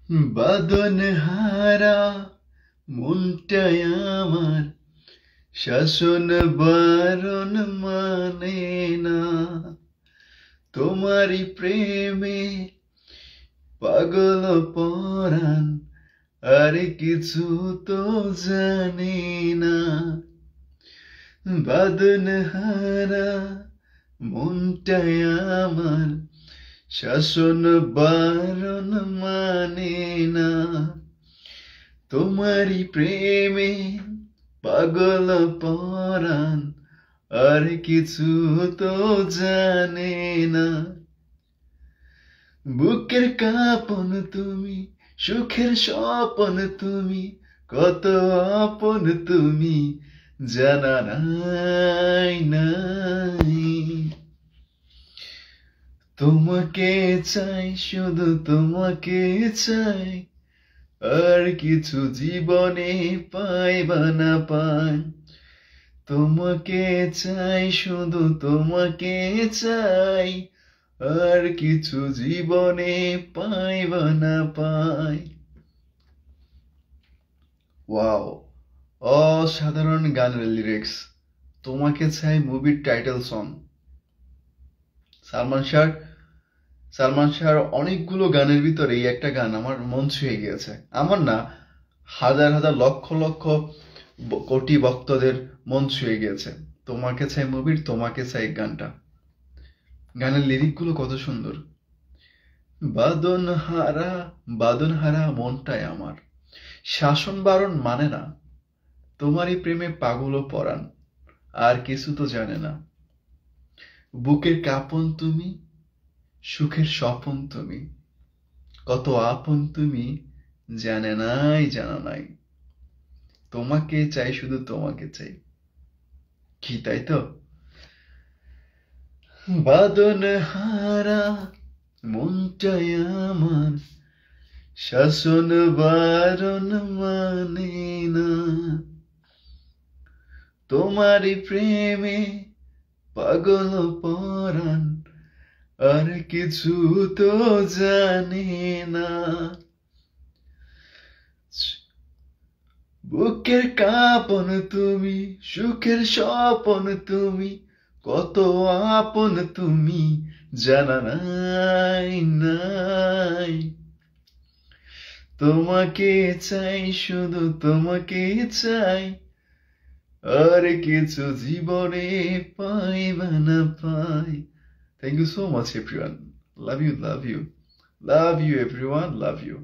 বাঁধন হারা মনটাই আমার শাসন বারণ মানে না। তোমারই প্রেমে পাগল পরাণ আর কিছু তো জানি না। বাঁধন হারা মনটাই আমার শাসন বারণ মানে না। তোমারই প্রেমে পাগল পরাণ আর কিছু তো জানে না। বুকের কাঁপন তুমি, সুখের স্বপন তুমি, কত আপন তুমি জানা নাই নাই। তোমাকে চাই, শুধু তোমাকে চাই, আর কিছু জীবনে পাই বা না পাই। তোমাকে চাই, শুধু তোমাকে চাই, আর কিছু জীবনে পাই বা না পাই। ওয়াও, অসাধারণ গানের লিরিক্স। তোমাকে চাই মুভির টাইটেল সং। সালমান শাহ সালমান শাহর অনেকগুলো গানের ভিতরে এই একটা গান আমার মন ছুঁয়ে গিয়েছে। আমার না, হাজার হাজার লক্ষ লক্ষ কোটি ভক্তদের মন ছুঁয়ে গিয়েছে। তোমাকে চাই মুভির তোমাকে চাই গানটা। গানের লিরিকগুলো কত সুন্দর। বাঁধন হারা মনটাই আমার শাসন বারণ মানে না। তোমারই প্রেমে পাগল পরাণ আর কিছু তো জানে না। বুকের কাঁপন তুমি, সুখের স্বপন তুমি, কত আপন তুমি জানে নাই জানা নাই। তোমাকে চাই, শুধু তোমাকে চাই। কি তাই তো? বাঁধন হারা মনটাই আমার শাসন বারণ মানে না। তোমারই প্রেমে পাগল পরাণ আর কিছু তো জানে না। বুকের কাঁপন তুমি, সুখের স্বপন তুমি, কত আপন তুমি জানা নাই নাই। তোমাকে চাই, শুধু তোমাকে চাই, আর কিছু জীবনে পাই বা না পাই। Thank you so much, everyone. Love you, love you. Love you, everyone. Love you.